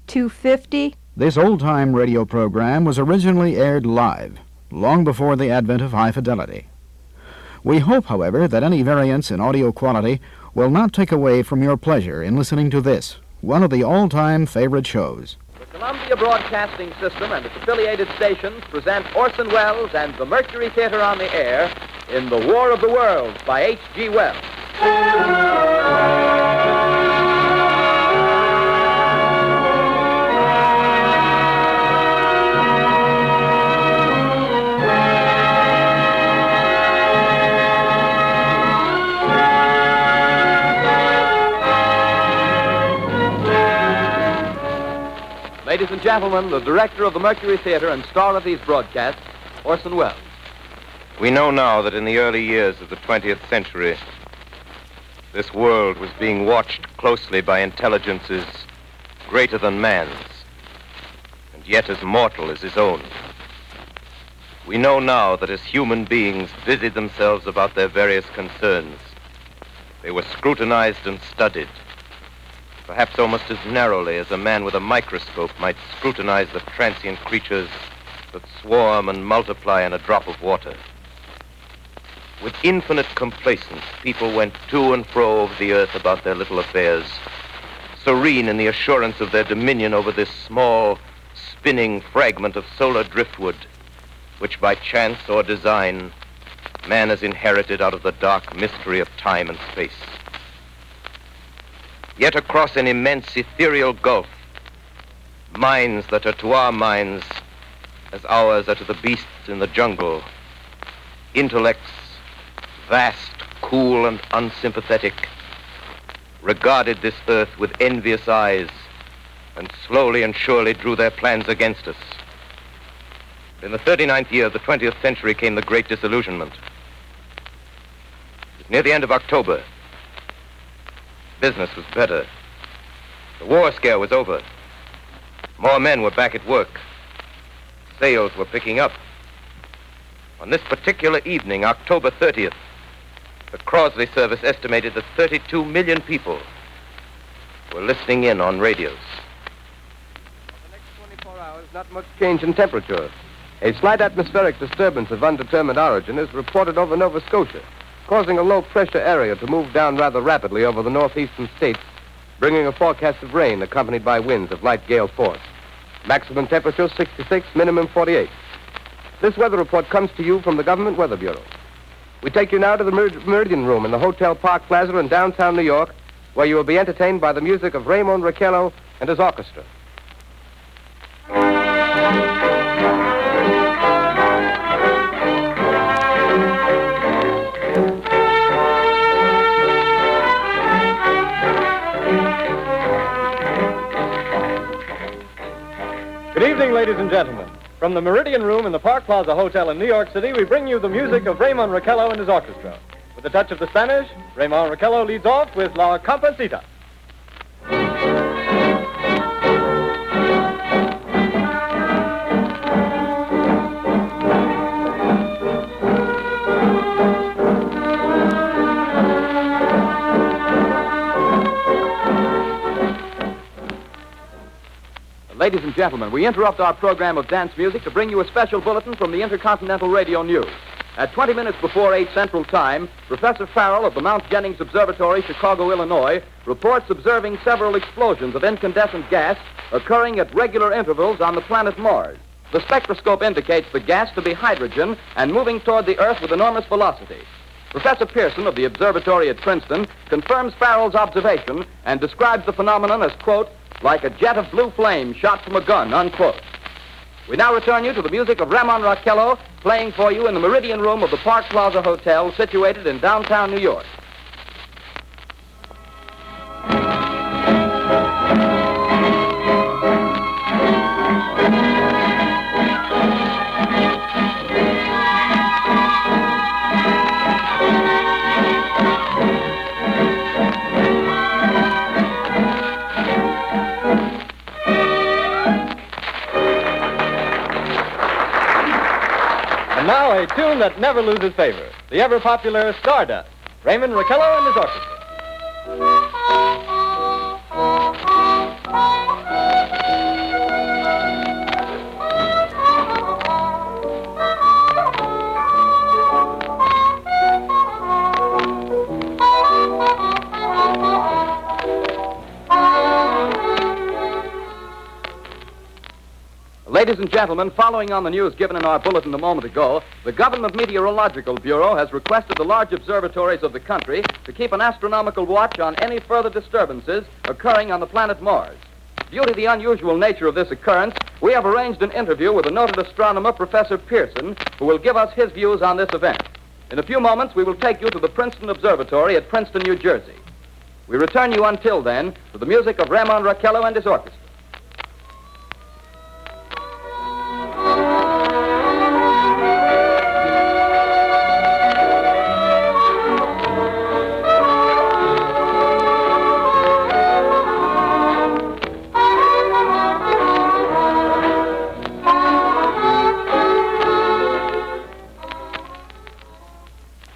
250. This old-time radio program was originally aired live, long before the advent of high fidelity. We hope, however, that any variance in audio quality will not take away from your pleasure in listening to this, one of the all-time favorite shows. The Columbia Broadcasting System and its affiliated stations present Orson Welles and the Mercury Theater on the air in The War of the Worlds by H.G. Wells. Ladies and gentlemen, the director of the Mercury Theater and star of these broadcasts, Orson Welles. We know now that in the early years of the 20th century, this world was being watched closely by intelligences greater than man's, and yet as mortal as his own. We know now that as human beings busied themselves about their various concerns, they were scrutinized and studied, perhaps almost as narrowly as a man with a microscope might scrutinize the transient creatures that swarm and multiply in a drop of water. With infinite complacence, people went to and fro over the earth about their little affairs, serene in the assurance of their dominion over this small, spinning fragment of solar driftwood, which by chance or design, man has inherited out of the dark mystery of time and space. Yet across an immense ethereal gulf, minds that are to our minds as ours are to the beasts in the jungle, intellects vast, cool, and unsympathetic, regarded this earth with envious eyes and slowly and surely drew their plans against us. In the 39th year of the 20th century came the Great Disillusionment. It was near the end of October. Business was better. The war scare was over. More men were back at work. Sales were picking up. On this particular evening, October 30th, the Crosley service estimated that 32 million people were listening in on radios. For the next 24 hours, not much change in temperature. A slight atmospheric disturbance of undetermined origin is reported over Nova Scotia, causing a low-pressure area to move down rather rapidly over the northeastern states, bringing a forecast of rain accompanied by winds of light gale force. Maximum temperature 66, minimum 48. This weather report comes to you from the Government Weather Bureau. We take you now to the Meridian Room in the Hotel Park Plaza in downtown New York, where you will be entertained by the music of Raymond Raquello and his orchestra. Good evening, ladies and gentlemen. From the Meridian Room in the Park Plaza Hotel in New York City, we bring you the music of Raymond Raquello and his orchestra. With a touch of the Spanish, Raymond Raquello leads off with La Comparsita. Ladies and gentlemen, we interrupt our program of dance music to bring you a special bulletin from the Intercontinental Radio News. At 20 minutes before 8 Central Time, Professor Farrell of the Mount Jennings Observatory, Chicago, Illinois, reports observing several explosions of incandescent gas occurring at regular intervals on the planet Mars. The spectroscope indicates the gas to be hydrogen and moving toward the Earth with enormous velocity. Professor Pearson of the observatory at Princeton confirms Farrell's observation and describes the phenomenon as, quote, like a jet of blue flame shot from a gun, unquote. We now return you to the music of Raymond Raquello, playing for you in the Meridian Room of the Park Plaza Hotel, situated in downtown New York. And now a tune that never loses favor, the ever-popular Stardust, Raymond Raquello and his orchestra. Ladies and gentlemen, following on the news given in our bulletin a moment ago, the Government Meteorological Bureau has requested the large observatories of the country to keep an astronomical watch on any further disturbances occurring on the planet Mars. Due to the unusual nature of this occurrence, we have arranged an interview with the noted astronomer, Professor Pearson, who will give us his views on this event. In a few moments, we will take you to the Princeton Observatory at Princeton, New Jersey. We return you until then to the music of Ramon Raquello and his orchestra.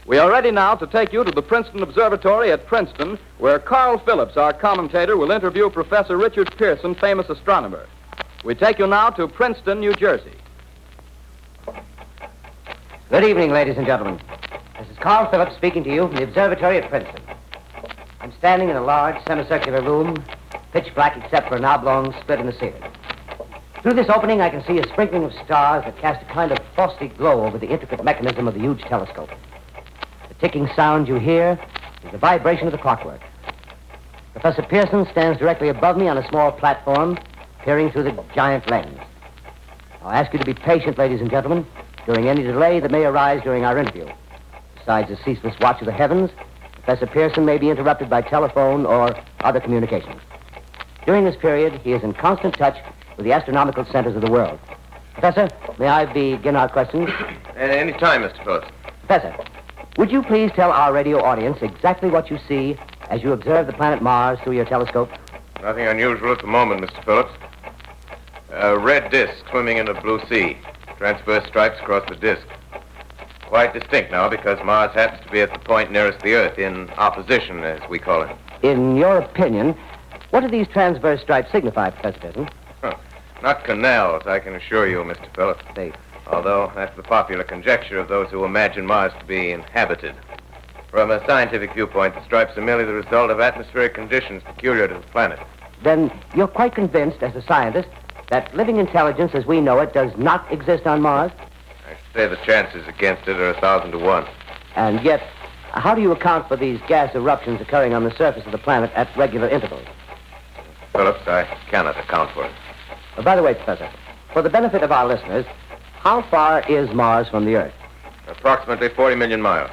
We are ready now to take you to the Princeton Observatory at Princeton, where Carl Phillips, our commentator, will interview Professor Richard Pearson, famous astronomer. We take you now to Princeton, New Jersey. Good evening, ladies and gentlemen. This is Carl Phillips speaking to you from the observatory at Princeton. I'm standing in a large semicircular room, pitch black except for an oblong split in the ceiling. Through this opening, I can see a sprinkling of stars that cast a kind of frosty glow over the intricate mechanism of the huge telescope. The ticking sound you hear is the vibration of the clockwork. Professor Pearson stands directly above me on a small platform, peering through the giant lens. I'll ask you to be patient, ladies and gentlemen, during any delay that may arise during our interview. Besides the ceaseless watch of the heavens, Professor Pearson may be interrupted by telephone or other communications. During this period, he is in constant touch with the astronomical centers of the world. Professor, may I begin our questions? Any time, Mr. Phillips. Professor, would you please tell our radio audience exactly what you see as you observe the planet Mars through your telescope? Nothing unusual at the moment, Mr. Phillips. A red disk swimming in a blue sea. Transverse stripes across the disk. Quite distinct now because Mars happens to be at the point nearest the Earth, in opposition, as we call it. In your opinion, what do these transverse stripes signify, Professor Pearson? Not canals, I can assure you, Mr. Phillips. Although that's the popular conjecture of those who imagine Mars to be inhabited. From a scientific viewpoint, the stripes are merely the result of atmospheric conditions peculiar to the planet. Then you're quite convinced, as a scientist, that living intelligence as we know it does not exist on Mars? I should say the chances against it are 1,000 to 1. And yet, how do you account for these gas eruptions occurring on the surface of the planet at regular intervals? Phillips, I cannot account for it. By the way, Professor, for the benefit of our listeners, how far is Mars from the Earth? Approximately 40 million miles.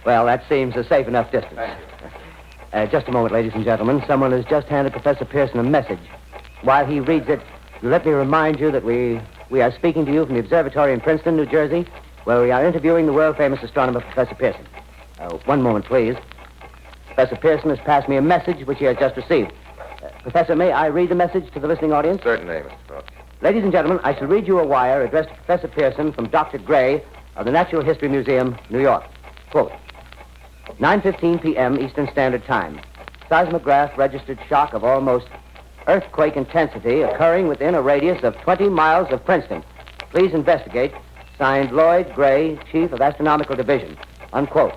Well, that seems a safe enough distance. Just a moment, ladies and gentlemen. Someone has just handed Professor Pearson a message. While he reads it, let me remind you that we are speaking to you from the observatory in Princeton, New Jersey, where we are interviewing the world-famous astronomer, Professor Pearson. One moment, please. Professor Pearson has passed me a message which he has just received. Professor, may I read the message to the listening audience? Certainly, Mr. Phillips. Ladies and gentlemen, I shall read you a wire addressed to Professor Pearson from Dr. Gray of the Natural History Museum, New York. Quote, 9:15 p.m. Eastern Standard Time. Seismograph registered shock of almost earthquake intensity occurring within a radius of 20 miles of Princeton. Please investigate. Signed, Lloyd Gray, Chief of Astronomical Division. Unquote.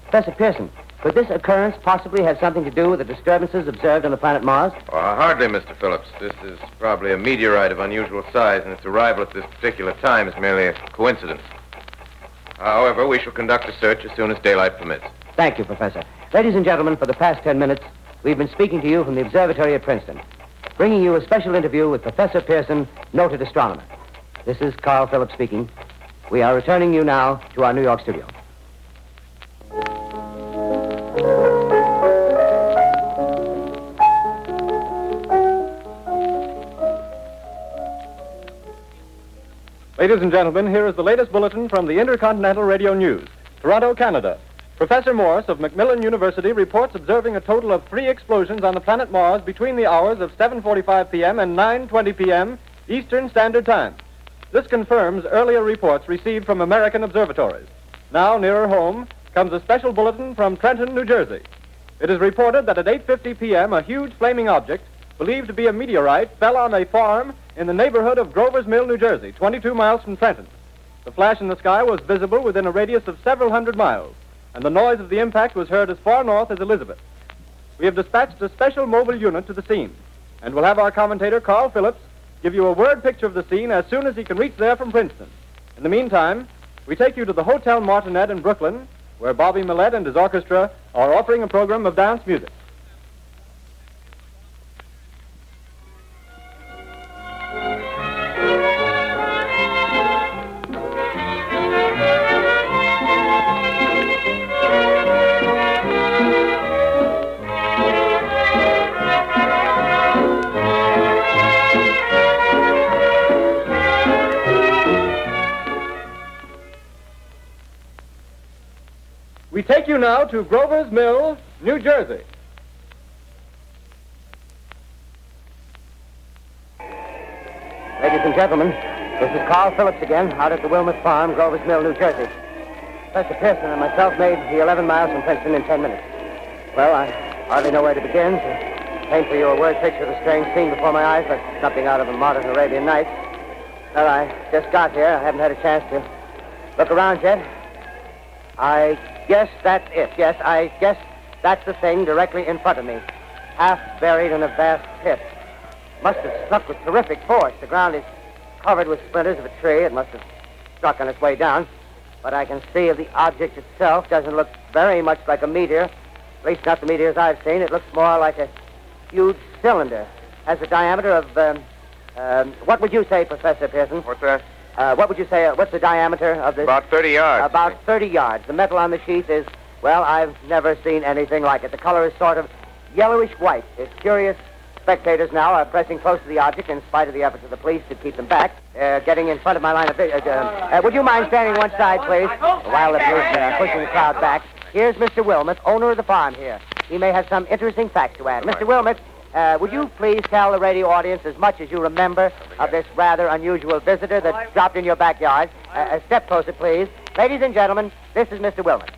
Professor Pearson, could this occurrence possibly have something to do with the disturbances observed on the planet Mars? Hardly, Mr. Phillips. This is probably a meteorite of unusual size, and its arrival at this particular time is merely a coincidence. However, we shall conduct a search as soon as daylight permits. Thank you, Professor. Ladies and gentlemen, for the past 10 minutes, we've been speaking to you from the observatory at Princeton, bringing you a special interview with Professor Pearson, noted astronomer. This is Carl Phillips speaking. We are returning you now to our New York studio. Ladies and gentlemen, here is the latest bulletin from the Intercontinental Radio News. Toronto, Canada. Professor Morse of Macmillan University reports observing a total of 3 explosions on the planet Mars between the hours of 7:45 p.m. and 9:20 p.m. Eastern Standard Time. This confirms earlier reports received from American observatories. Now, nearer home, comes a special bulletin from Trenton, New Jersey. It is reported that at 8:50 p.m., a huge flaming object, believed to be a meteorite, fell on a farm in the neighborhood of Grover's Mill, New Jersey, 22 miles from Trenton. The flash in the sky was visible within a radius of several hundred miles, and the noise of the impact was heard as far north as Elizabeth. We have dispatched a special mobile unit to the scene, and will have our commentator, Carl Phillips, give you a word picture of the scene as soon as he can reach there from Princeton. In the meantime, we take you to the Hotel Martinet in Brooklyn, where Bobby Millett and his orchestra are offering a program of dance music. We take you now to Grover's Mill, New Jersey. Ladies and gentlemen, this is Carl Phillips again, out at the Wilmot Farm, Grover's Mill, New Jersey. Professor Pearson and myself made the 11 miles from Princeton in 10 minutes. Well, I hardly know where to begin. To paint for you a word picture of the strange scene before my eyes, but something out of a modern Arabian Nights. Well, I just got here. I haven't had a chance to look around yet. I guess that's it. Yes, I guess that's the thing directly in front of me. Half buried in a vast pit. Must have struck with terrific force. The ground is covered with splinters of a tree. It must have struck on its way down. But I can see of the object itself doesn't look very much like a meteor. At least not the meteors I've seen. It looks more like a huge cylinder. Has a diameter of, what would you say, Professor Pearson? What's that? What would you say, what's the diameter of this? About 30 yards. About 30 yards. The metal on the sheath is, well, I've never seen anything like it. The color is sort of yellowish white. It's curious. Spectators now are pressing close to the object in spite of the efforts of the police to keep them back. Getting in front of my line of vision. Would you mind standing one side, please? While the police are pushing the crowd back. Here's Mr. Wilmot, owner of the farm here. He may have some interesting facts to add. Mr. Wilmot, would you please tell the radio audience as much as you remember of this rather unusual visitor that dropped in your backyard? Step closer, please. Ladies and gentlemen, this is Mr. Wilmot.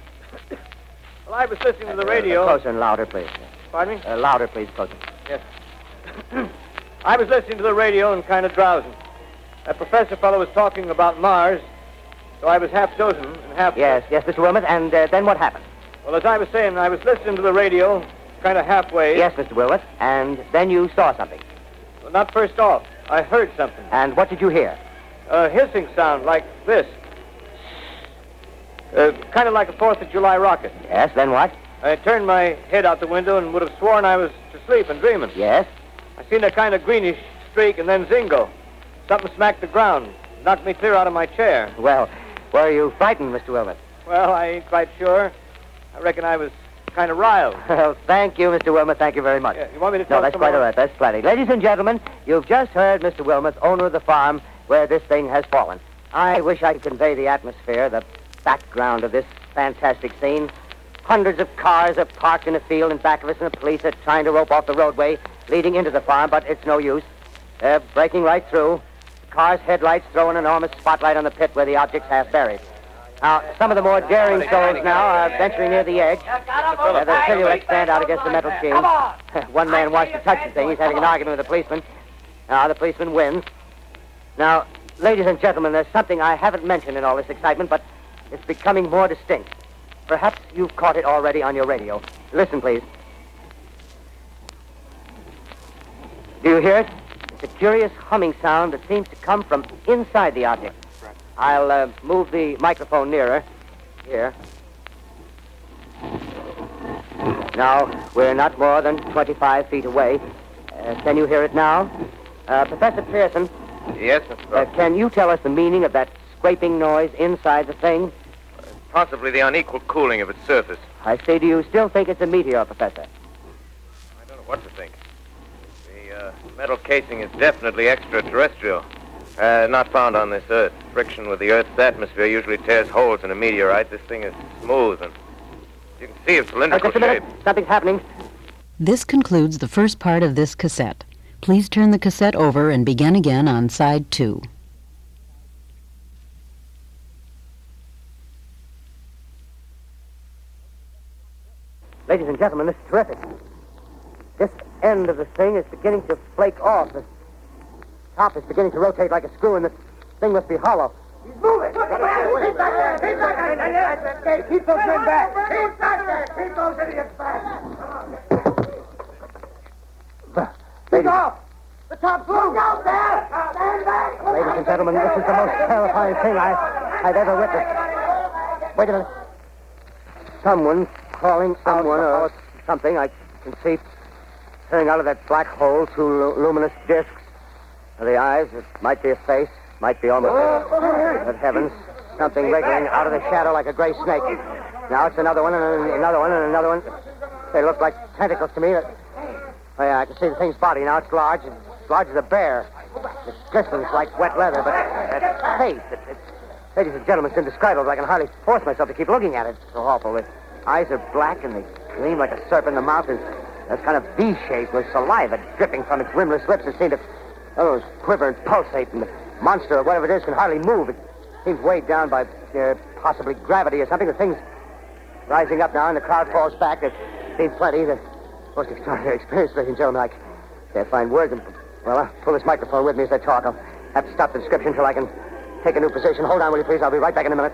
Well, I was listening to the radio. Closer and louder, please. Pardon me? Louder, please, closer. Yes. I was listening to the radio and kind of drowsing. That professor fellow was talking about Mars, so I was half chosen and half... Yes, Mr. Wilmot, and then what happened? Well, as I was saying, I was listening to the radio, kind of halfway. Yes, Mr. Wilmot, and then you saw something. Well, not first off. I heard something. And what did you hear? A hissing sound like this. Kind of like a 4th of July rocket. Yes, then what? I turned my head out the window and would have sworn I was asleep and dreaming. Yes? I seen a kind of greenish streak and then zingo. Something smacked the ground, knocked me clear out of my chair. Well, were you frightened, Mr. Wilmot? Well, I ain't quite sure. I reckon I was kind of riled. Well, thank you, Mr. Wilmot. Thank you very much. Yeah, you want me to tell No, that's some quite more? all right. That's plenty. Ladies and gentlemen, you've just heard Mr. Wilmot, owner of the farm where this thing has fallen. I wish I could convey the atmosphere, the background of this fantastic scene. Hundreds of cars are parked in a field in back of us, and the police are trying to rope off the roadway leading into the farm, but it's no use. They're breaking right through. The car's headlights throw an enormous spotlight on the pit where the object's half buried. Now, some of the more daring souls now are venturing near the edge. Their silhouettes stand out against the metal sheet. One man wants to touch the thing. He's having an argument with the policeman. The policeman wins. Now, ladies and gentlemen, there's something I haven't mentioned in all this excitement, but it's becoming more distinct. Perhaps you've caught it already on your radio. Listen, please. Do you hear it? It's a curious humming sound that seems to come from inside the object. I'll move the microphone nearer. Here. Now, we're not more than 25 feet away. Can you hear it now? Professor Pearson. Yes, Mr. Phillips. Can you tell us the meaning of that scraping noise inside the thing? Possibly the unequal cooling of its surface. I say, do you still think it's a meteor, Professor? I don't know what to think. The metal casing is definitely extraterrestrial. Not found on this Earth. Friction with the Earth's atmosphere usually tears holes in a meteorite. This thing is smooth, and you can see its cylindrical Just a minute. shape. Something's happening. This concludes the first part of this cassette. Please turn the cassette over and begin again on side 2. Ladies and gentlemen, this is terrific. This end of the thing is beginning to flake off. The top is beginning to rotate like a screw, and the thing must be hollow. He's moving! Keep back there! Keep those men back! Keep back there! Keep those idiots back! Speak off! The top's loose! Look out there! Stand back! Ladies and gentlemen, this is the most terrifying thing I've ever witnessed. Wait a minute. Someone calling someone or something. I can see turning out of that black hole two luminous discs. The eyes, it might be a face, might be almost Good heavens, something wriggling out of the shadow like a gray snake. Now it's another one, and another one, and another one. They look like tentacles to me. Oh, yeah, I can see the thing's body. Now it's large as a bear. It glistens like wet leather, but that face, ladies and gentlemen, it's indescribable. I can hardly force myself to keep looking at it. It's so awful. The eyes are black, and they gleam like a serpent. The mouth is kind of V-shaped with saliva dripping from its rimless lips. It seems to quiver and pulsate, and the monster, or whatever it is, can hardly move. It seems weighed down by possibly gravity or something. The thing's rising up now, and the crowd falls back. There's been plenty. The most extraordinary experience, ladies and gentlemen. I can't find words. Well, I'll pull this microphone with me as I talk. I'll have to stop the description until I can take a new position. Hold on, will you please? I'll be right back in a minute.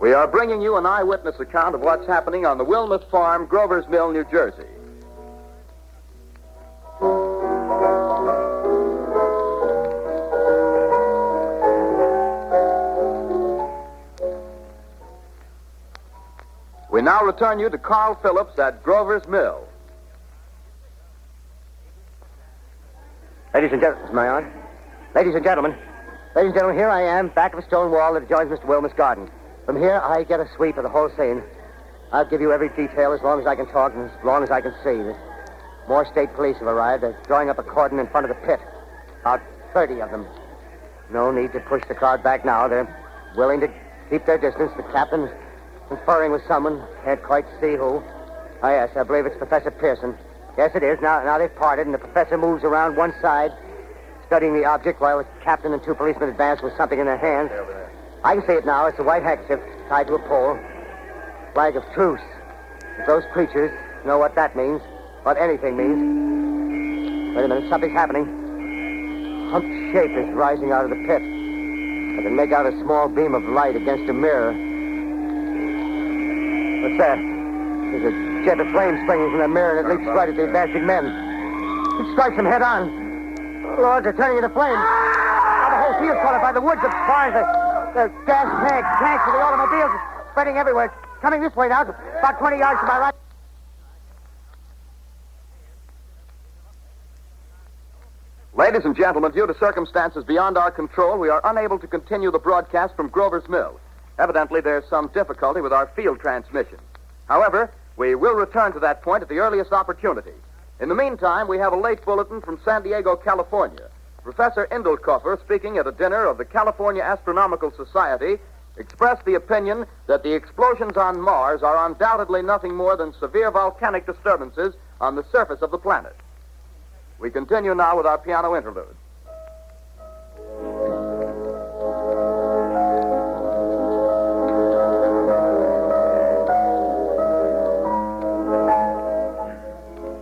We are bringing you an eyewitness account of what's happening on the Wilmuth Farm, Grover's Mill, New Jersey. We now return you to Carl Phillips at Grover's Mill. Ladies and gentlemen, am I on? Ladies and gentlemen, here I am, back of a stone wall that adjoins Mr. Wilmuth's garden. From here, I get a sweep of the whole scene. I'll give you every detail as long as I can talk and as long as I can see. More state police have arrived. They're drawing up a cordon in front of the pit. About 30 of them. No need to push the crowd back now. They're willing to keep their distance. The captain's conferring with someone. Can't quite see who. Oh, yes, I believe it's Professor Pearson. Yes, it is. Now they've parted, and the professor moves around one side, studying the object, while the captain and two policemen advance with something in their hands. I can see it now. It's a white handkerchief tied to a pole. Flag of truce. If those creatures know what that means, what anything means. Wait a minute, something's happening. Humped shape is rising out of the pit. I can make out a small beam of light against a mirror. What's that? There's a jet of flame springing from the mirror, and it leaps right at the advancing men. It strikes them head on. Lord, they're turning into flames. Now the whole field's caught up by the woods, the barns, the gas tanks of the automobiles spreading everywhere. It's coming this way now, about 20 yards to my right. Ladies and gentlemen, due to circumstances beyond our control, we are unable to continue the broadcast from Grover's Mill. Evidently, there's some difficulty with our field transmission. However, we will return to that point at the earliest opportunity. In the meantime, we have a late bulletin from San Diego, California. Professor Indelkoffer, speaking at a dinner of the California Astronomical Society, expressed the opinion that the explosions on Mars are undoubtedly nothing more than severe volcanic disturbances on the surface of the planet. We continue now with our piano interlude.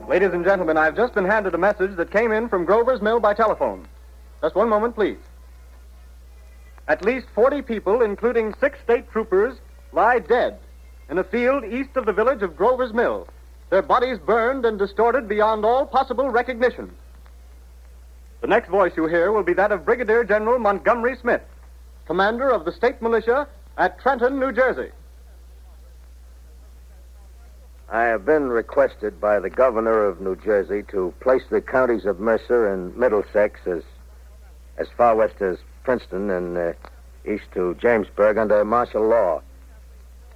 Ladies and gentlemen, I've just been handed a message that came in from Grover's Mill by telephone. Just one moment, please. At least 40 people, including 6 state troopers, lie dead in a field east of the village of Grover's Mill, their bodies burned and distorted beyond all possible recognition. The next voice you hear will be that of Brigadier General Montgomery Smith, commander of the state militia at Trenton, New Jersey. I have been requested by the governor of New Jersey to place the counties of Mercer and Middlesex as far west as Princeton and east to Jamesburg under martial law.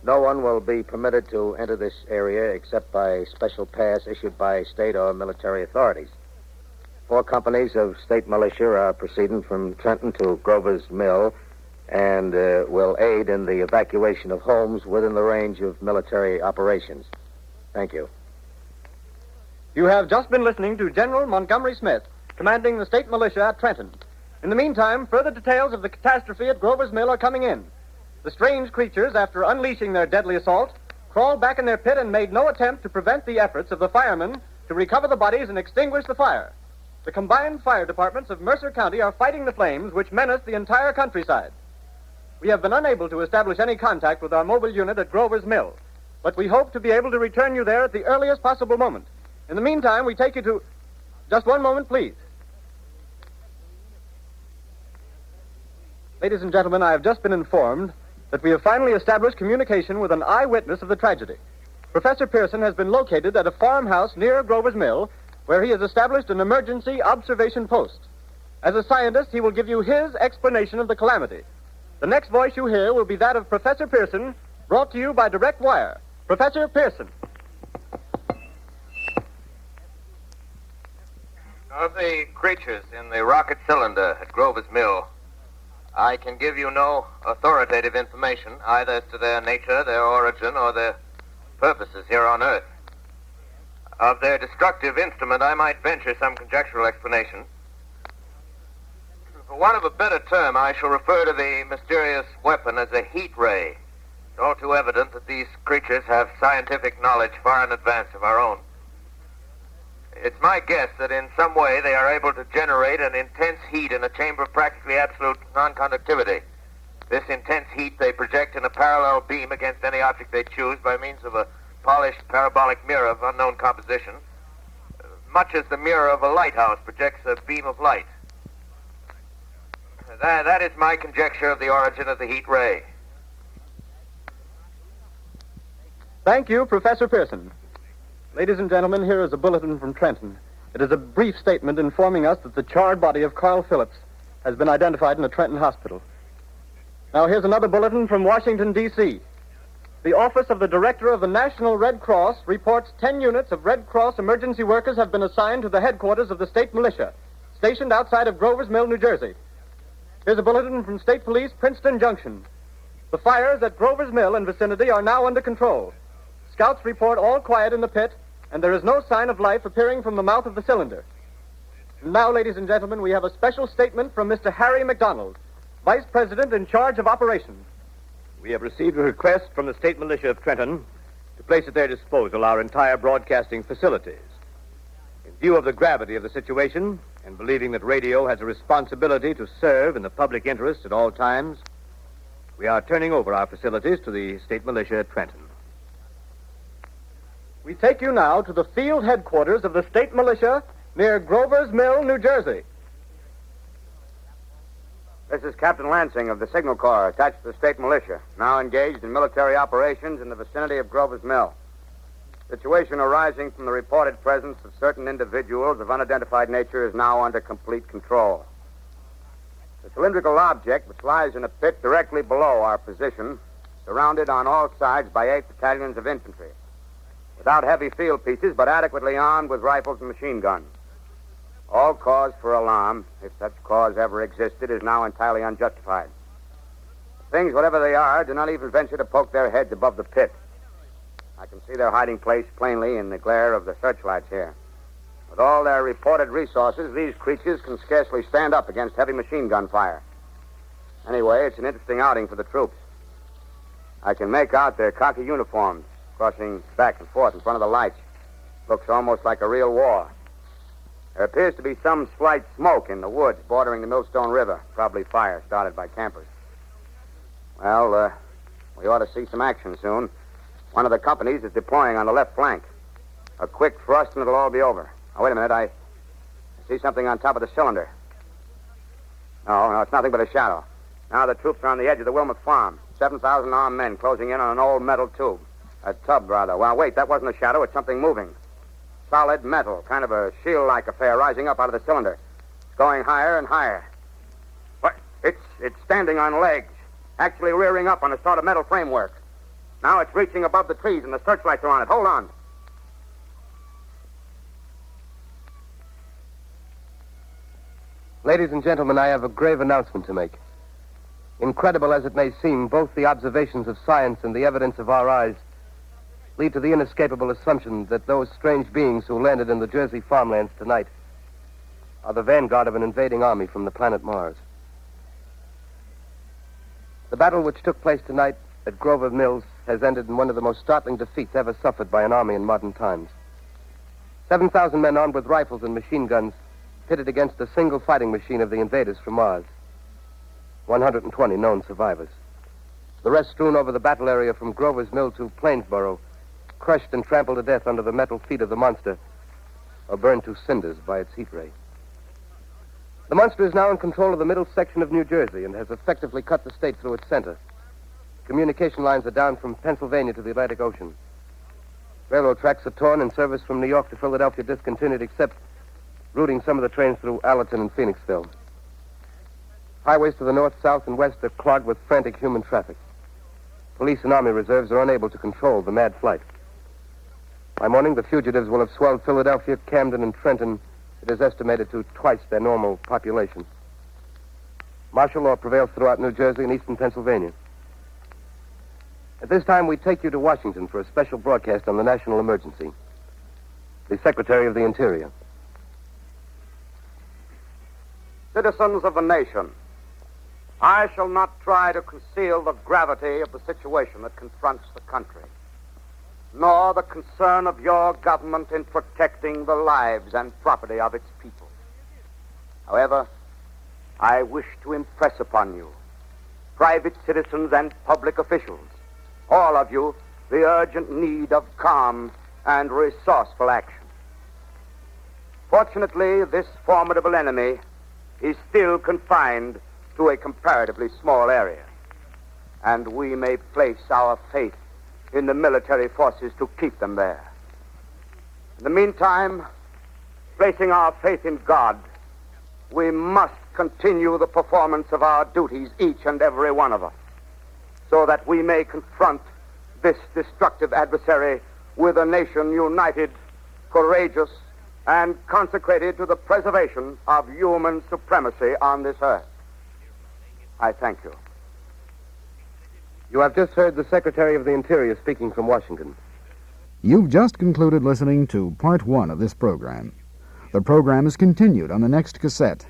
No one will be permitted to enter this area except by special pass issued by state or military authorities. 4 companies of state militia are proceeding from Trenton to Grover's Mill and will aid in the evacuation of homes within the range of military operations. Thank you. You have just been listening to General Montgomery Smith, commanding the state militia at Trenton. In the meantime, further details of the catastrophe at Grover's Mill are coming in. The strange creatures, after unleashing their deadly assault, crawled back in their pit and made no attempt to prevent the efforts of the firemen to recover the bodies and extinguish the fire. The combined fire departments of Mercer County are fighting the flames which menace the entire countryside. We have been unable to establish any contact with our mobile unit at Grover's Mill, but we hope to be able to return you there at the earliest possible moment. In the meantime, we take you to... Just one moment, please. Ladies and gentlemen, I have just been informed that we have finally established communication with an eyewitness of the tragedy. Professor Pearson has been located at a farmhouse near Grover's Mill, where he has established an emergency observation post. As a scientist, he will give you his explanation of the calamity. The next voice you hear will be that of Professor Pearson, brought to you by direct wire. Professor Pearson. Of the creatures in the rocket cylinder at Grover's Mill, I can give you no authoritative information, either as to their nature, their origin, or their purposes here on Earth. Of their destructive instrument, I might venture some conjectural explanation. For want of a better term, I shall refer to the mysterious weapon as a heat ray. It's all too evident that these creatures have scientific knowledge far in advance of our own. It's my guess that in some way they are able to generate an intense heat in a chamber of practically absolute non-conductivity. This intense heat they project in a parallel beam against any object they choose by means of a polished parabolic mirror of unknown composition, much as the mirror of a lighthouse projects a beam of light. That is my conjecture of the origin of the heat ray. Thank you, Professor Pearson. Ladies and gentlemen, here is a bulletin from Trenton. It is a brief statement informing us that the charred body of Carl Phillips has been identified in a Trenton hospital. Now, here's another bulletin from Washington, D.C. The Office of the Director of the National Red Cross reports 10 units of Red Cross emergency workers have been assigned to the headquarters of the state militia, stationed outside of Grover's Mill, New Jersey. Here's a bulletin from State Police, Princeton Junction. The fires at Grover's Mill and vicinity are now under control. Scouts report all quiet in the pit, and there is no sign of life appearing from the mouth of the cylinder. Now, ladies and gentlemen, we have a special statement from Mr. Harry McDonald, Vice President in charge of operations. We have received a request from the state militia of Trenton to place at their disposal our entire broadcasting facilities. In view of the gravity of the situation, and believing that radio has a responsibility to serve in the public interest at all times, we are turning over our facilities to the state militia at Trenton. We take you now to the field headquarters of the state militia near Grover's Mill, New Jersey. This is Captain Lansing of the Signal Corps, attached to the state militia, now engaged in military operations in the vicinity of Grover's Mill. Situation arising from the reported presence of certain individuals of unidentified nature is now under complete control. The cylindrical object, which lies in a pit directly below our position, surrounded on all sides by 8 battalions of infantry, without heavy field pieces, but adequately armed with rifles and machine guns. All cause for alarm, if such cause ever existed, is now entirely unjustified. Things, whatever they are, do not even venture to poke their heads above the pit. I can see their hiding place plainly in the glare of the searchlights here. With all their reported resources, these creatures can scarcely stand up against heavy machine gun fire. Anyway, it's an interesting outing for the troops. I can make out their khaki uniforms crossing back and forth in front of the lights. Looks almost like a real war. There appears to be some slight smoke in the woods bordering the Millstone River, probably fire started by campers. Well, we ought to see some action soon. One of the companies is deploying on the left flank. A quick thrust and it'll all be over. Now, wait a minute. I see something on top of the cylinder. No, it's nothing but a shadow. Now the troops are on the edge of the Wilmot Farm. 7,000 armed men closing in on an old metal tube. A tub, rather. Well, wait, that wasn't a shadow. It's something moving. Solid metal, kind of a shield-like affair rising up out of the cylinder. It's going higher and higher. What? It's standing on legs, actually rearing up on a sort of metal framework. Now it's reaching above the trees and the searchlights are on it. Hold on. Ladies and gentlemen, I have a grave announcement to make. Incredible as it may seem, both the observations of science and the evidence of our eyes lead to the inescapable assumption that those strange beings who landed in the Jersey farmlands tonight are the vanguard of an invading army from the planet Mars. The battle which took place tonight at Grover Mills has ended in one of the most startling defeats ever suffered by an army in modern times. 7,000 men armed with rifles and machine guns pitted against a single fighting machine of the invaders from Mars. 120 known survivors. The rest strewn over the battle area from Grover's Mill to Plainsboro, crushed and trampled to death under the metal feet of the monster, or burned to cinders by its heat ray. The monster is now in control of the middle section of New Jersey and has effectively cut the state through its center. Communication lines are down from Pennsylvania to the Atlantic Ocean. Railroad tracks are torn and service from New York to Philadelphia discontinued, except routing some of the trains through Allerton and Phoenixville. Highways to the north, south, and west are clogged with frantic human traffic. Police and Army reserves are unable to control the mad flight. By morning, the fugitives will have swelled Philadelphia, Camden, and Trenton. It is estimated to twice their normal population. Martial law prevails throughout New Jersey and eastern Pennsylvania. At this time, we take you to Washington for a special broadcast on the national emergency. The Secretary of the Interior. Citizens of the nation, I shall not try to conceal the gravity of the situation that confronts the country, nor the concern of your government in protecting the lives and property of its people. However, I wish to impress upon you, private citizens and public officials, all of you, the urgent need of calm and resourceful action. Fortunately, this formidable enemy is still confined to a comparatively small area, and we may place our faith in the military forces to keep them there. In the meantime, placing our faith in God, we must continue the performance of our duties, each and every one of us, so that we may confront this destructive adversary with a nation united, courageous, and consecrated to the preservation of human supremacy on this earth. I thank you. You have just heard the Secretary of the Interior speaking from Washington. You've just concluded listening to Part 1 of this program. The program is continued on the next cassette.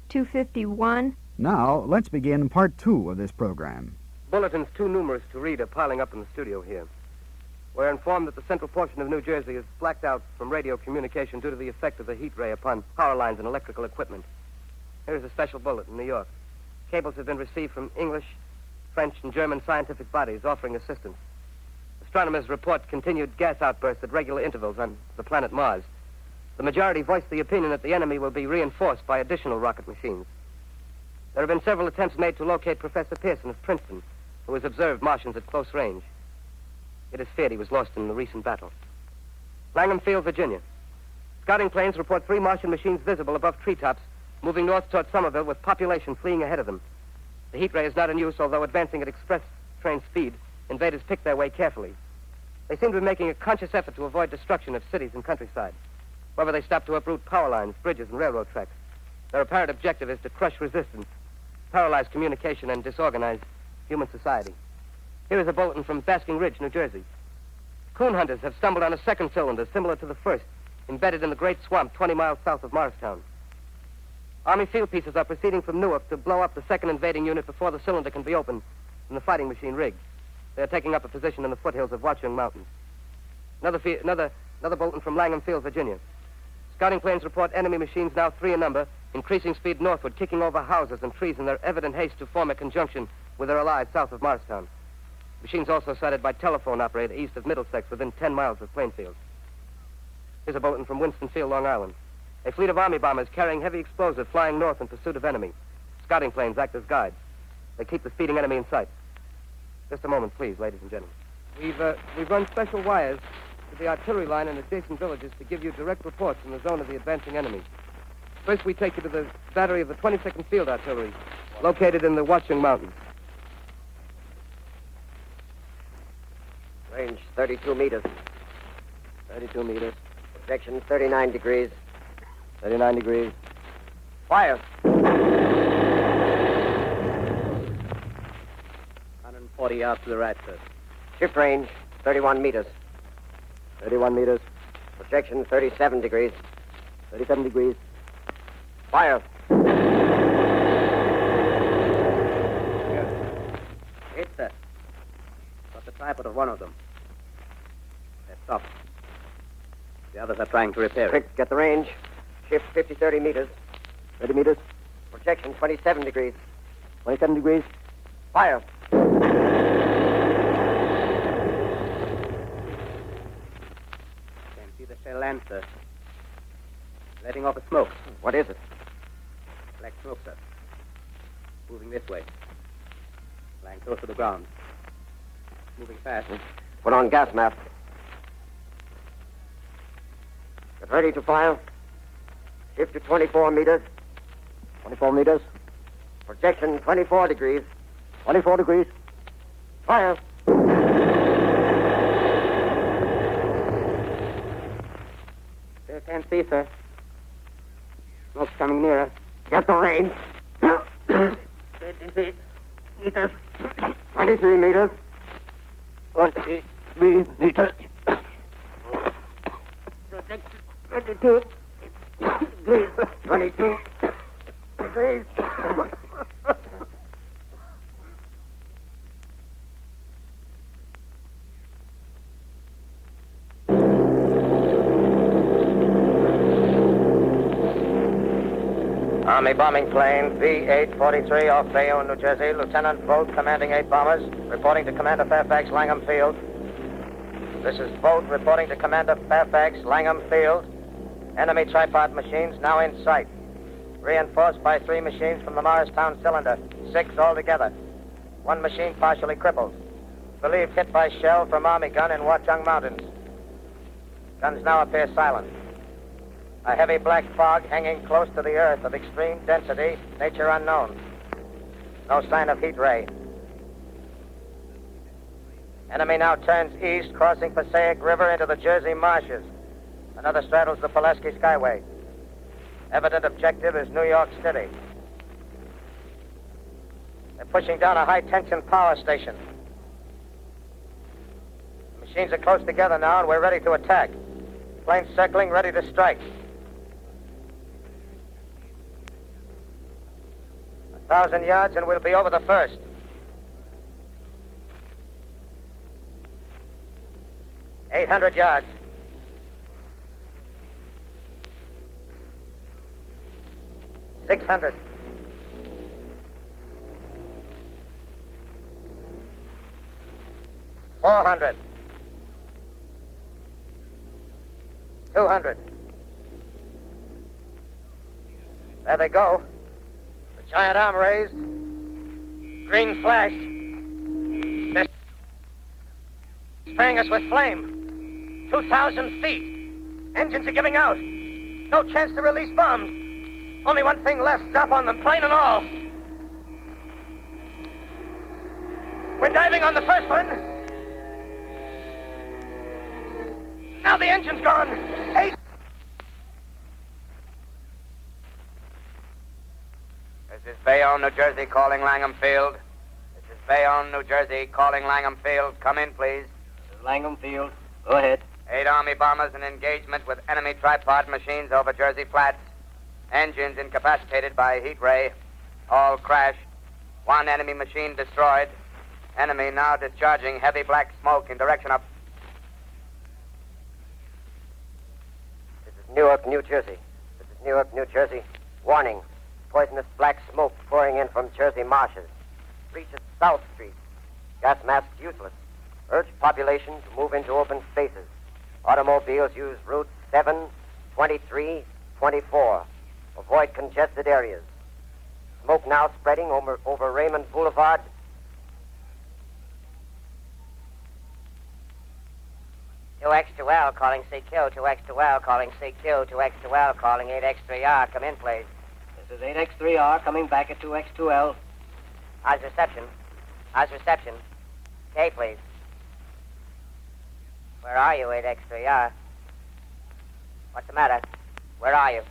.251. Now, let's begin Part 2 of this program. Bulletins too numerous to read are piling up in the studio here. We're informed that the central portion of New Jersey is blacked out from radio communication due to the effect of the heat ray upon power lines and electrical equipment. Here's a special bulletin in New York. Cables have been received from English, French, and German scientific bodies offering assistance. Astronomers report continued gas outbursts at regular intervals on the planet Mars. The majority voiced the opinion that the enemy will be reinforced by additional rocket machines. There have been several attempts made to locate Professor Pearson of Princeton, who has observed Martians at close range. It is feared he was lost in the recent battle. Langham Field, Virginia. Scouting planes report 3 Martian machines visible above treetops, moving north toward Somerville with population fleeing ahead of them. The heat ray is not in use, although advancing at express train speed, invaders pick their way carefully. They seem to be making a conscious effort to avoid destruction of cities and countryside. However, they stop to uproot power lines, bridges, and railroad tracks. Their apparent objective is to crush resistance, paralyze communication, and disorganize human society. Here is a bulletin from Basking Ridge, New Jersey. Coon hunters have stumbled on a second cylinder similar to the first, embedded in the great swamp 20 miles south of Morristown. Army field pieces are proceeding from Newark to blow up the second invading unit before the cylinder can be opened and the fighting machine rigged. They are taking up a position in the foothills of Watchung Mountains. Another bulletin from Langham Field, Virginia. Scouting planes report enemy machines, now 3 in number, increasing speed northward, kicking over houses and trees in their evident haste to form a conjunction with their allies south of Morristown. Machines also sighted by telephone operator east of Middlesex within 10 miles of Plainfield. Here's a bulletin from Winston-Field, Long Island. A fleet of Army bombers carrying heavy explosives flying north in pursuit of enemy. Scouting planes act as guides. They keep the speeding enemy in sight. Just a moment, please, ladies and gentlemen. We've run special wires to the artillery line and adjacent villages to give you direct reports in the zone of the advancing enemy. First, we take you to the battery of the 22nd Field Artillery, located in the Watchung Mountains. Range 32 meters. 32 meters. Projection 39 degrees. 39 degrees. Fire. 140 yards to the right, sir. Ship range 31 meters. 31 meters. Projection 37 degrees. 37 degrees. Fire. Hit, sir. Got the tripod of one of them. They're stopped. The others are trying to repair it. Quick, get the range. Shift 30 meters. 30 meters. Projection 27 degrees. 27 degrees. Fire. Can't see the shell land, sir. Letting off a smoke. What is it? Black smoke, sir. Moving this way. Lying close to the ground. Moving fast. Put on gas mask. Get ready to fire. Shift to 24 meters. 24 meters. Projection 24 degrees. 24 degrees. Fire. Still can't see, sir. Smoke's coming nearer. Get the range. 30 feet. Meters. 23 meters. 23 meters. Projection 22 degrees. 22 degrees. Army bombing plane V-843 off Bayonne, New Jersey. Lieutenant Vogt, commanding 8 bombers, reporting to Commander Fairfax, Langham Field. This is Vogt reporting to Commander Fairfax, Langham Field. Enemy tripod machines now in sight. Reinforced by 3 machines from the Morristown cylinder. 6 altogether. 1 machine partially crippled. Believed hit by shell from Army gun in Watchung Mountains. Guns now appear silent. A heavy black fog hanging close to the earth of extreme density, nature unknown. No sign of heat ray. Enemy now turns east, crossing Passaic River into the Jersey marshes. Another straddles the Pulaski Skyway. Evident objective is New York City. They're pushing down a high-tension power station. The machines are close together now, and we're ready to attack. Planes circling, ready to strike. 1,000 yards, and we'll be over the first. $800 yards. $600. $400. $200. There they go. The giant arm raised. Green flash. They're spraying us with flame. 2,000 feet. Engines are giving out. No chance to release bombs. Only one thing left. Stop on them, plane and all. We're diving on the first one. Now the engine's gone. 8. This is Bayonne, New Jersey, calling Langham Field. This is Bayonne, New Jersey, calling Langham Field. Come in, please. This is Langham Field. Go ahead. 8 Army bombers in engagement with enemy tripod machines over Jersey Flats. Engines incapacitated by heat ray. All crashed. 1 enemy machine destroyed. Enemy now discharging heavy black smoke in direction of... This is Newark, New Jersey. This is Newark, New Jersey. Warning. Poisonous black smoke pouring in from Jersey marshes. Reaches South Street. Gas masks useless. Urge population to move into open spaces. Automobiles use routes 7, 23, 24. Avoid congested areas. Smoke now spreading over Raymond Boulevard. X2L calling CQ, 2X2L calling CQ, 2X2L calling 8X3R. Come in, please. This is 8X3R coming back at 2X2L. How's reception? How's reception? K, please. Where are you, 8X3R? What's the matter? Where are you?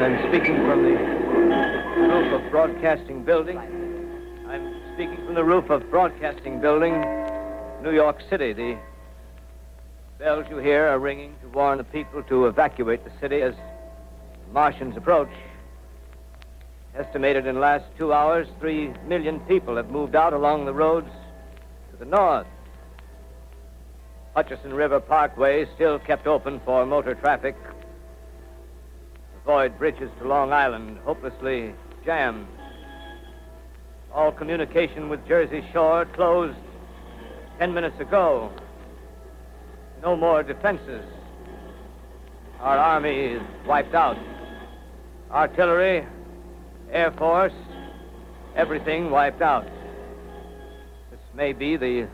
I'm speaking from the roof of Broadcasting Building. I'm speaking from the roof of Broadcasting Building, New York City. The bells you hear are ringing to warn the people to evacuate the city as the Martians approach. Estimated in the last 2 hours, 3 million people have moved out along the roads to the north. Hutchison River Parkway is still kept open for motor traffic. Avoid bridges to Long Island, hopelessly jammed. All communication with Jersey Shore closed 10 minutes ago. No more defenses. Our army is wiped out. Artillery, Air Force, everything wiped out. This may be the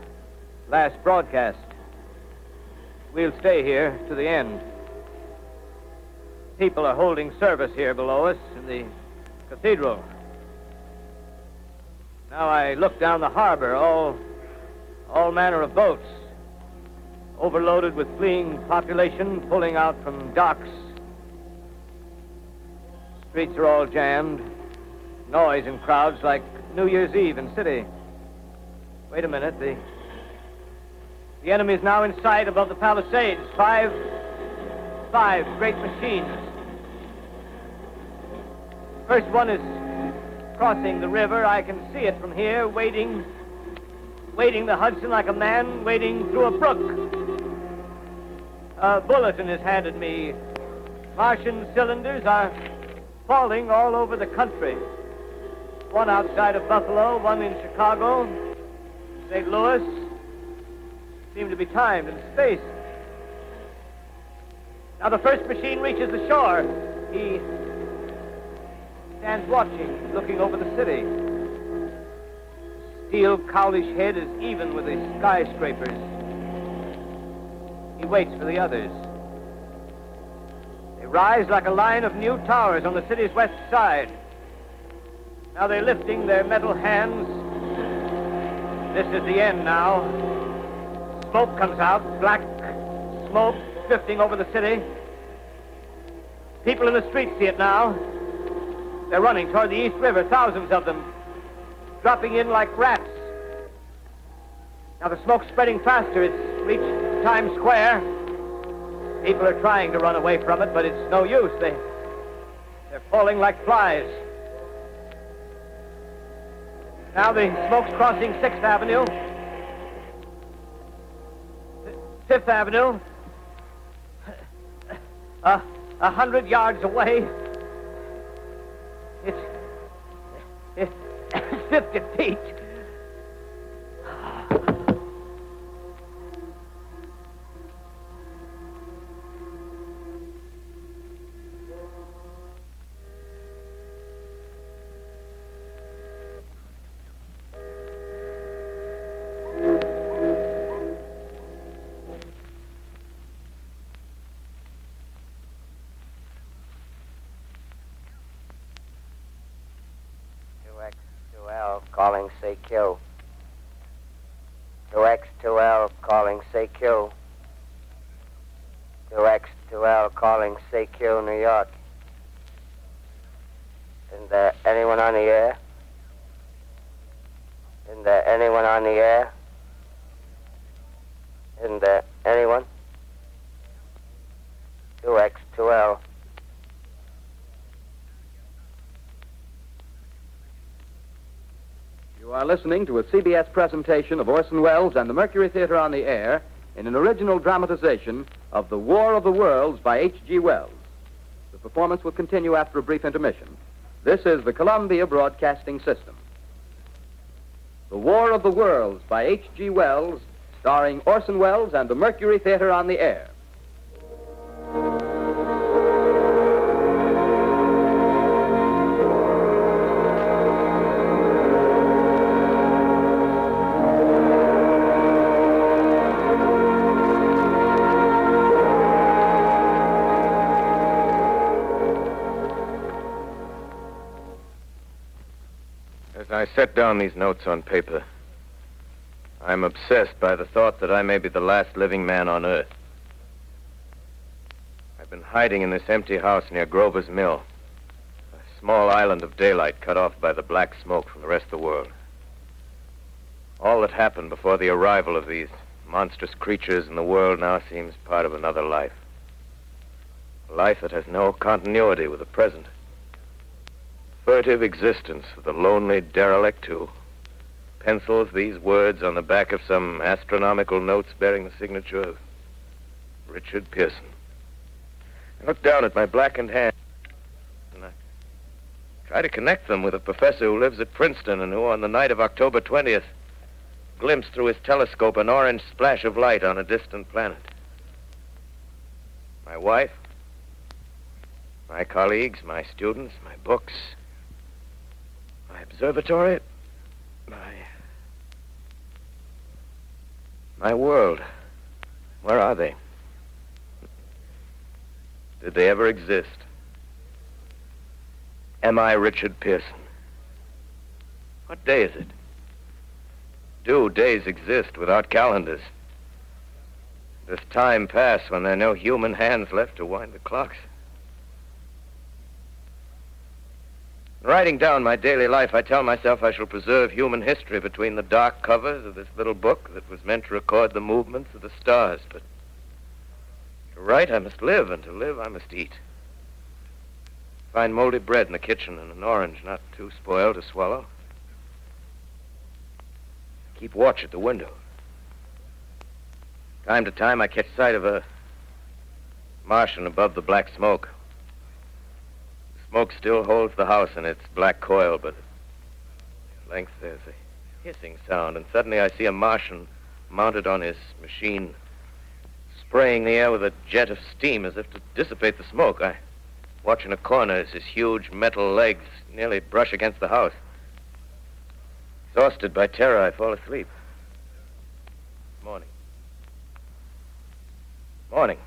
last broadcast. We'll stay here to the end. People are holding service here below us in the cathedral. Now I look down the harbor, all manner of boats, overloaded with fleeing population pulling out from docks. Streets are all jammed. Noise in crowds like New Year's Eve in city. Wait a minute, the enemy is now in sight above the Palisades. Five great machines. First one is crossing the river. I can see it from here, wading the Hudson like a man wading through a brook. A bulletin is handed me. Martian cylinders are falling all over the country. One outside of Buffalo, one in Chicago, St. Louis. Seem to be timed and spaced. Now the first machine reaches the shore. He stands watching, looking over the city. Steel cowlish head is even with the skyscrapers. He waits for the others. They rise like a line of new towers on the city's west side. Now they're lifting their metal hands. This is the end now. Smoke comes out, black smoke drifting over the city. People in the streets see it now. They're running toward the East River, thousands of them, dropping in like rats. Now the smoke's spreading faster. It's reached Times Square. People are trying to run away from it, but it's no use. They're falling like flies. Now the smoke's crossing 6th Avenue, 5th Avenue. 100 yards away. It's 50 feet. Calling CQ. 2X2L calling CQ. 2X2L calling CQ, New York. Isn't there anyone on the air? Isn't there anyone on the air? Isn't there anyone? 2X2L. You are listening to a CBS presentation of Orson Welles and the Mercury Theater on the Air in an original dramatization of The War of the Worlds by H.G. Wells. The performance will continue after a brief intermission. This is the Columbia Broadcasting System. The War of the Worlds by H.G. Wells, starring Orson Welles and the Mercury Theater on the Air. As I set down these notes on paper, I'm obsessed by the thought that I may be the last living man on Earth. I've been hiding in this empty house near Grover's Mill. small island of daylight cut off by the black smoke from the rest of the world. All that happened before the arrival of these monstrous creatures in the world now seems part of another life. A life that has no continuity with the present. Furtive existence of the lonely derelict who pencils these words on the back of some astronomical notes bearing the signature of Richard Pearson. I look down at my blackened hand and I try to connect them with a professor who lives at Princeton and who, on the night of October 20th, glimpsed through his telescope an orange splash of light on a distant planet. My wife, my colleagues, my students, my books, my observatory, my world. Where are they? Did they ever exist? Am I Richard Pearson? What day is it? Do days exist without calendars? Does time pass when there are no human hands left to wind the clocks? In writing down my daily life, I tell myself I shall preserve human history between the dark covers of this little book that was meant to record the movements of the stars. But to write, I must live, and to live, I must eat. Find moldy bread in the kitchen and an orange not too spoiled to swallow. Keep watch at the window. Time to time, I catch sight of a Martian above the black smoke. The smoke still holds the house in its black coil, but at length there's a hissing sound, and suddenly I see a Martian mounted on his machine, spraying the air with a jet of steam as if to dissipate the smoke. I watch in a corner as his huge metal legs nearly brush against the house. Exhausted by terror, I fall asleep. Morning. Morning.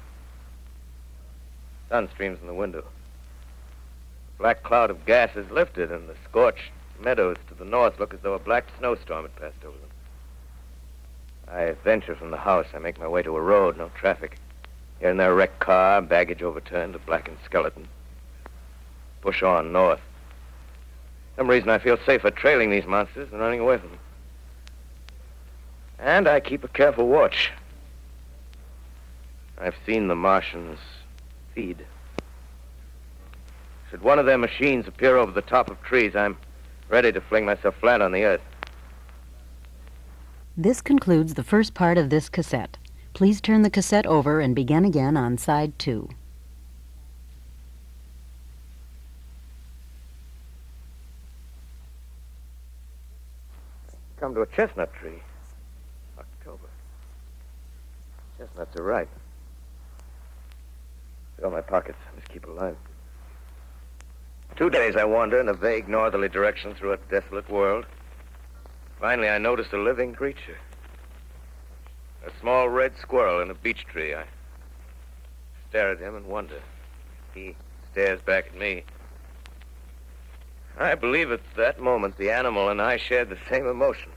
Sun streams in the window. A black cloud of gas is lifted, and the scorched meadows to the north look as though a black snowstorm had passed over them. I venture from the house. I make my way to a road, no traffic. Here and there, a wrecked car, baggage overturned, a blackened skeleton. Push on north. For some reason, I feel safer trailing these monsters than running away from them. And I keep a careful watch. I've seen the Martians feed. Should one of their machines appear over the top of trees, I'm ready to fling myself flat on the earth. This concludes the first part of this cassette. Please turn the cassette over and begin again on side 2. Come to a chestnut tree. October. Chestnuts are ripe. Fill my pockets. I must keep alive. 2 days I wander in a vague northerly direction through a desolate world. Finally, I notice a living creature. A small red squirrel in a beech tree. I stare at him and wonder. He stares back at me. I believe at that moment the animal and I shared the same emotion.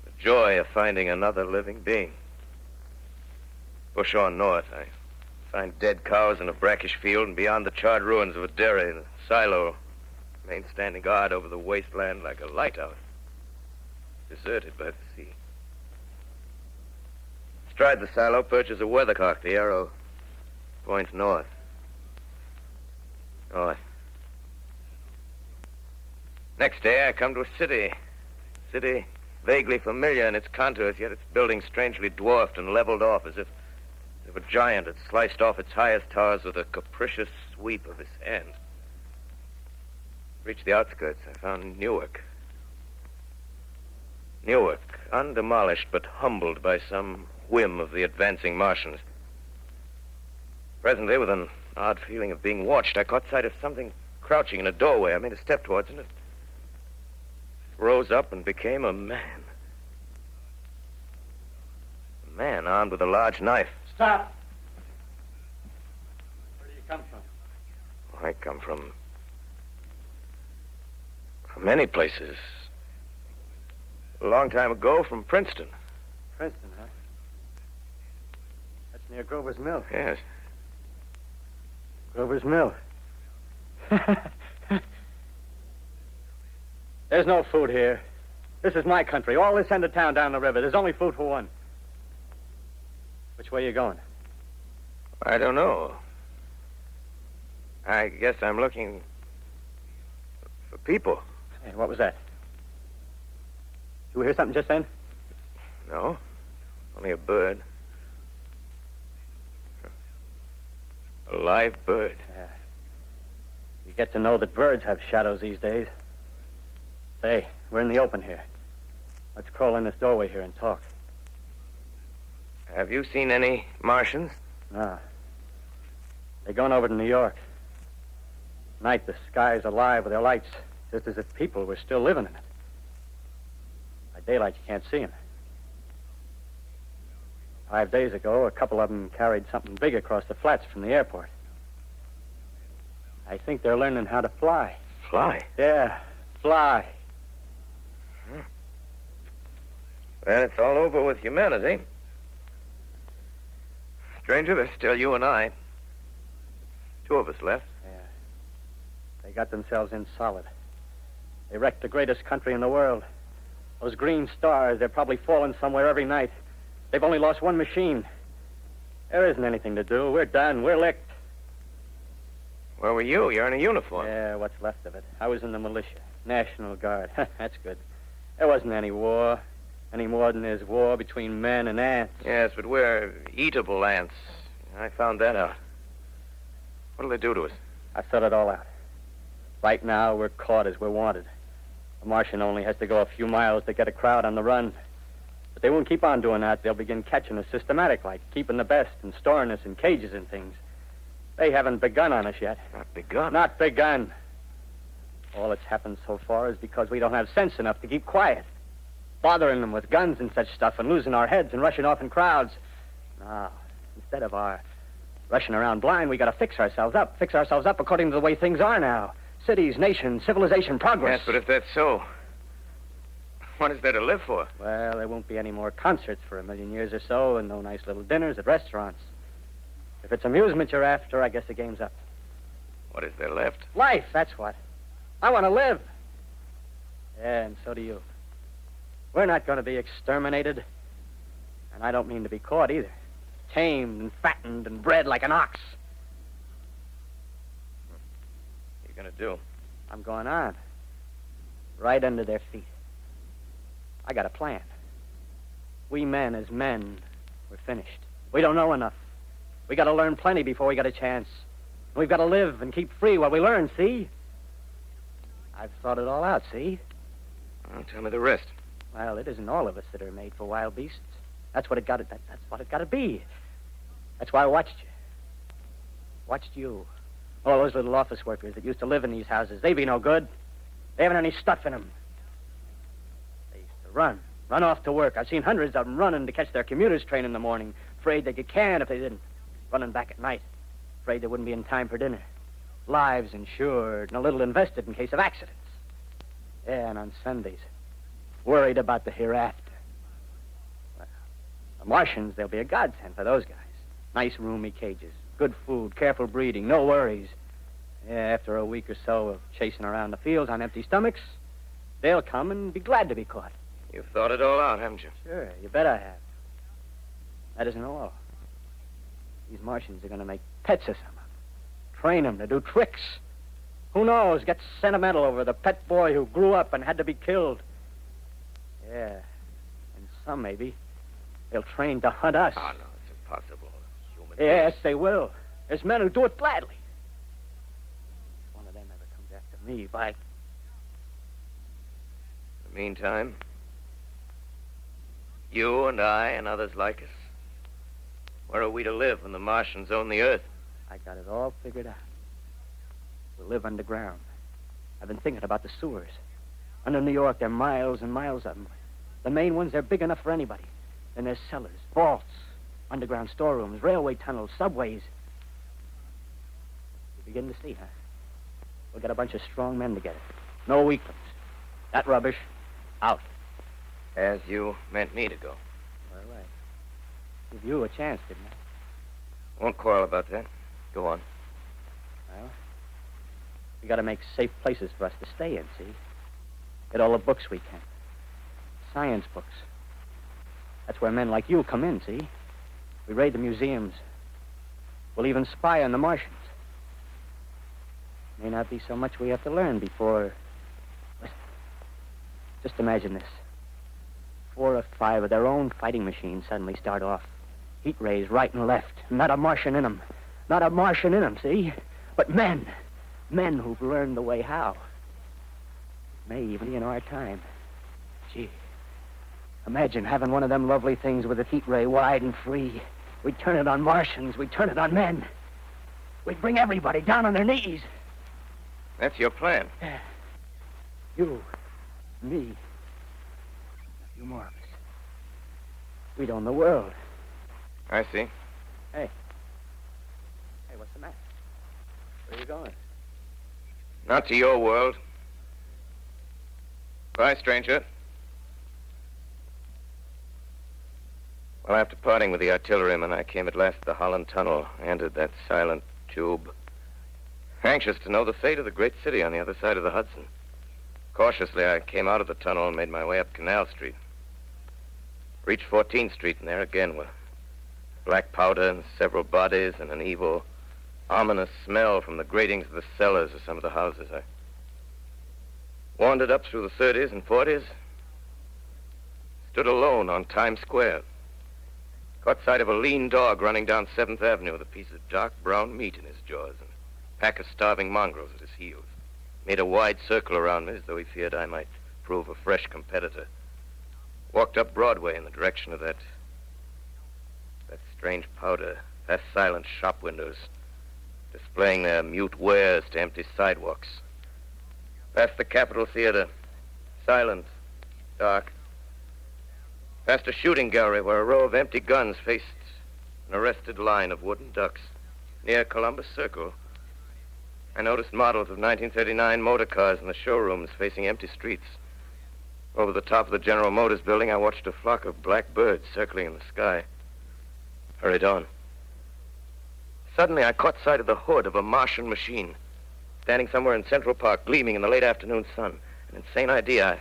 The joy of finding another living being. Push on north. I find dead cows in a brackish field, and beyond the charred ruins of a dairy, the silo remains standing guard over the wasteland like a lighthouse, deserted by the sea. Astride the silo perches a weathercock. The arrow points north. North. Next day, I come to a city. City vaguely familiar in its contours, yet its buildings strangely dwarfed and leveled off as if a giant had sliced off its highest towers with a capricious sweep of his hand. Reached the outskirts. I found Newark. Newark, undemolished but humbled by some whim of the advancing Martians. Presently, with an odd feeling of being watched, I caught sight of something crouching in a doorway. I made a step towards it, and it rose up and became a man. A man armed with a large knife. Stop! Where do you come from? I come from many places. A long time ago, from Princeton. Princeton, huh? That's near Grover's Mill. Yes. Grover's Mill. There's no food here. This is my country. All this end of town down the river. There's only food for one. Which way are you going? I don't know. I guess I'm looking for people. Hey, what was that? Did we hear something just then? No, only a bird. A live bird. Yeah. You get to know that birds have shadows these days. Say, we're in the open here. Let's crawl in this doorway here and talk. Have you seen any Martians? No. They're going over to New York. Night, the sky's alive with their lights, just as if people were still living in it. By daylight, you can't see them. 5 days ago, a couple of them carried something big across the flats from the airport. I think they're learning how to fly. Fly? Yeah, fly. Well, it's all over with humanity. Stranger, there's still you and I. 2 of us left. Yeah. They got themselves in solid. They wrecked the greatest country in the world. Those green stars, they're probably falling somewhere every night. They've only lost one machine. There isn't anything to do. We're done. We're licked. Where were you? You're in a uniform. Yeah, what's left of it. I was in the militia. National Guard. That's good. There wasn't any war. Any more than there's war between men and ants. Yes, but we're eatable ants. I found that out. What'll they do to us? I thought it all out. Right now, we're caught as we're wanted. A Martian only has to go a few miles to get a crowd on the run. But they won't keep on doing that. They'll begin catching us systematic, like keeping the best and storing us in cages and things. They haven't begun on us yet. Not begun? Not begun. All that's happened so far is because we don't have sense enough to keep quiet. Bothering them with guns and such stuff and losing our heads and rushing off in crowds. No, instead of our rushing around blind, we got to fix ourselves up. Fix ourselves up according to the way things are now. Cities, nations, civilization, progress. Yes, but if that's so, what is there to live for? Well, there won't be any more concerts for 1,000,000 years or so, and no nice little dinners at restaurants. If it's amusement you're after, I guess the game's up. What is there left? Life, that's what. I want to live. Yeah, and so do you. We're not going to be exterminated. And I don't mean to be caught either. Tamed and fattened and bred like an ox. What are you going to do? I'm going on. Right under their feet. I got a plan. We men, as men, we're finished. We don't know enough. We got to learn plenty before we got a chance. We've got to live and keep free while we learn, see? I've thought it all out, see? Well, tell me the rest. Well, it isn't all of us that are made for wild beasts. That's what it got. That's what it got to be. That's why I watched you. Watched you. All those little office workers that used to live in these houses. They be no good. They haven't any stuff in them. They used to run off to work. I've seen hundreds of them running to catch their commuter's train in the morning, afraid they'd get canned if they didn't. Running back at night, afraid they wouldn't be in time for dinner. Lives insured and a little invested in case of accidents. Yeah, and on Sundays, worried about the hereafter. Well, the Martians, they'll be a godsend for those guys. Nice, roomy cages, good food, careful breeding, no worries. Yeah, after a week or so of chasing around the fields on empty stomachs, they'll come and be glad to be caught. You've thought it all out, haven't you? Sure, you bet I have. That isn't all. These Martians are going to make pets of some of them. Train them to do tricks. Who knows? Get sentimental over the pet boy who grew up and had to be killed. Yeah. And some, maybe, they'll train to hunt us. Oh, no, it's impossible. Human Yes, beings. they will. There's men who do it gladly. If one of them ever comes after me, by... In the meantime, you and I and others like us, where are we to live when the Martians own the Earth? I got it all figured out. We'll live underground. I've been thinking about the sewers. Under New York, there are miles and miles of them. The main ones, they're big enough for anybody. Then there's cellars, vaults, underground storerooms, railway tunnels, subways. You begin to see, huh? We'll get a bunch of strong men together. No weaklings. That rubbish, out. As you meant me to go. All right. Give you a chance, didn't I? Won't quarrel about that. Go on. Well, we got to make safe places for us to stay in, see? Get all the books we can. Science books. That's where men like you come in, see? We raid the museums. We'll even spy on the Martians. May not be so much we have to learn before... Listen. Just imagine this. 4 or 5 of their own fighting machines suddenly start off. Heat rays right and left. Not a Martian in them. Not a Martian in them, see? But men. Men who've learned the way how. May even be in our time. Gee. Imagine having one of them lovely things with its heat ray wide and free. We'd turn it on Martians. We'd turn it on men. We'd bring everybody down on their knees. That's your plan. You, me, a few more of us. We'd own the world. I see. Hey, what's the matter? Where are you going? Not to your world. Bye, stranger. Well, after parting with the artilleryman, I came at last to the Holland Tunnel. I entered that silent tube. Anxious to know the fate of the great city on the other side of the Hudson. Cautiously, I came out of the tunnel and made my way up Canal Street. Reached 14th Street, and there again were black powder and several bodies and an evil, ominous smell from the gratings of the cellars of some of the houses. I wandered up through the 30s and 40s, stood alone on Times Square. Caught sight of a lean dog running down 7th Avenue with a piece of dark brown meat in his jaws and a pack of starving mongrels at his heels. Made a wide circle around me as though he feared I might prove a fresh competitor. Walked up Broadway in the direction of that strange powder, past silent shop windows, displaying their mute wares to empty sidewalks. Past the Capitol Theater, silent, dark. Past a shooting gallery where a row of empty guns faced an arrested line of wooden ducks. Near Columbus Circle, I noticed models of 1939 motor cars in the showrooms facing empty streets. Over the top of the General Motors building, I watched a flock of black birds circling in the sky. Hurried on. Suddenly, I caught sight of the hood of a Martian machine, standing somewhere in Central Park, gleaming in the late afternoon sun. An insane idea.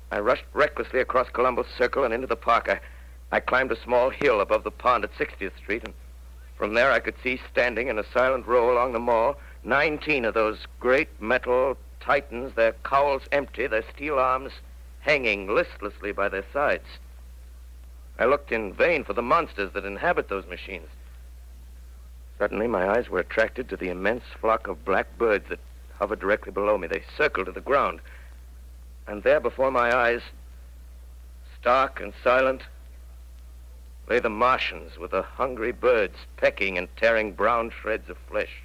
I rushed recklessly across Columbus Circle and into the park. I climbed a small hill above the pond at 60th Street, and from there I could see, standing in a silent row along the mall, 19 of those great metal titans, their cowls empty, their steel arms hanging listlessly by their sides. I looked in vain for the monsters that inhabit those machines. Suddenly, my eyes were attracted to the immense flock of black birds that hovered directly below me. They circled to the ground. And there before my eyes, stark and silent, lay the Martians with the hungry birds pecking and tearing brown shreds of flesh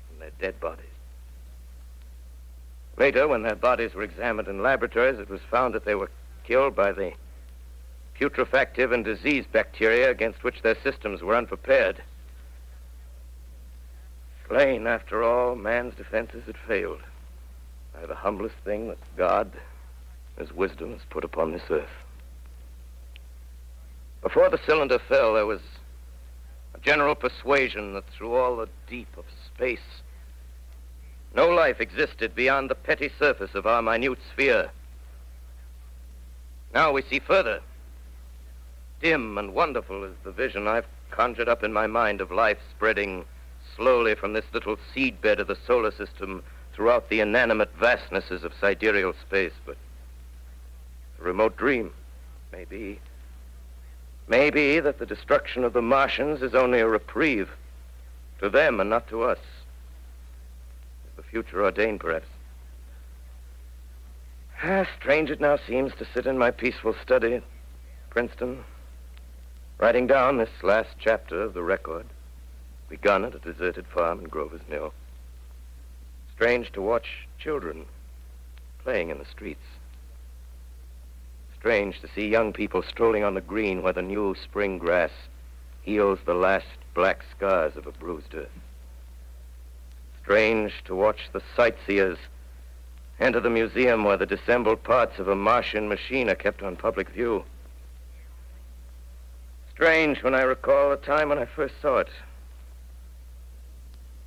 from their dead bodies. Later, when their bodies were examined in laboratories, it was found that they were killed by the putrefactive and disease bacteria against which their systems were unprepared. Slain, after all, man's defenses had failed by the humblest thing that God, His wisdom, has put upon this earth. Before the cylinder fell, there was a general persuasion that through all the deep of space, no life existed beyond the petty surface of our minute sphere. Now we see further. Dim and wonderful is the vision I've conjured up in my mind of life spreading slowly from this little seedbed of the solar system throughout the inanimate vastnesses of sidereal space. But a remote dream, maybe. Maybe that the destruction of the Martians is only a reprieve to them and not to us. As the future ordained, perhaps. Strange it now seems to sit in my peaceful study at Princeton, writing down this last chapter of the record, begun at a deserted farm in Grover's Mill. Strange to watch children playing in the streets. Strange to see young people strolling on the green where the new spring grass heals the last black scars of a bruised earth. Strange to watch the sightseers enter the museum where the dissembled parts of a Martian machine are kept on public view. Strange when I recall the time when I first saw it.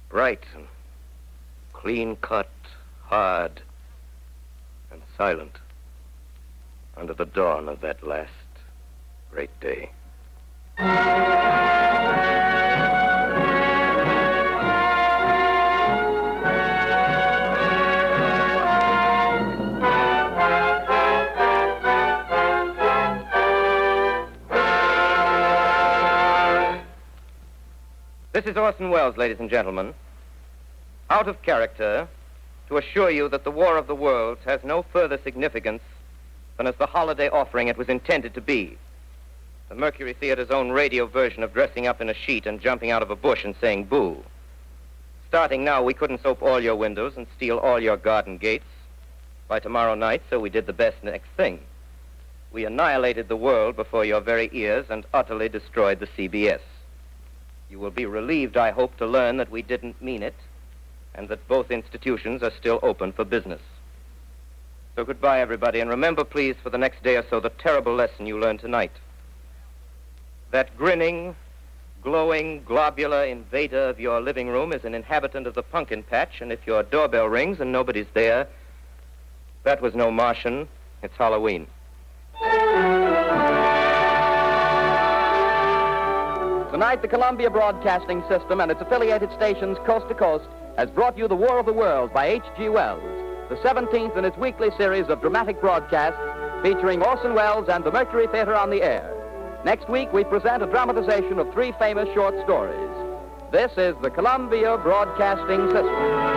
Bright and clean-cut, hard, silent under the dawn of that last great day. This is Orson Welles, ladies and gentlemen. Out of character, to assure you that the War of the Worlds has no further significance than as the holiday offering it was intended to be. The Mercury Theater's own radio version of dressing up in a sheet and jumping out of a bush and saying boo. Starting now, we couldn't soap all your windows and steal all your garden gates by tomorrow night, so we did the best next thing. We annihilated the world before your very ears and utterly destroyed the CBS. You will be relieved, I hope, to learn that we didn't mean it, and that both institutions are still open for business. So goodbye, everybody, and remember, please, for the next day or so, the terrible lesson you learned tonight. That grinning, glowing, globular invader of your living room is an inhabitant of the pumpkin patch, and if your doorbell rings and nobody's there, that was no Martian, it's Halloween. Tonight, the Columbia Broadcasting System and its affiliated stations coast to coast has brought you The War of the Worlds by H.G. Wells, the 17th in its weekly series of dramatic broadcasts featuring Orson Welles and the Mercury Theater on the air. Next week, we present a dramatization of 3 famous short stories. This is the Columbia Broadcasting System.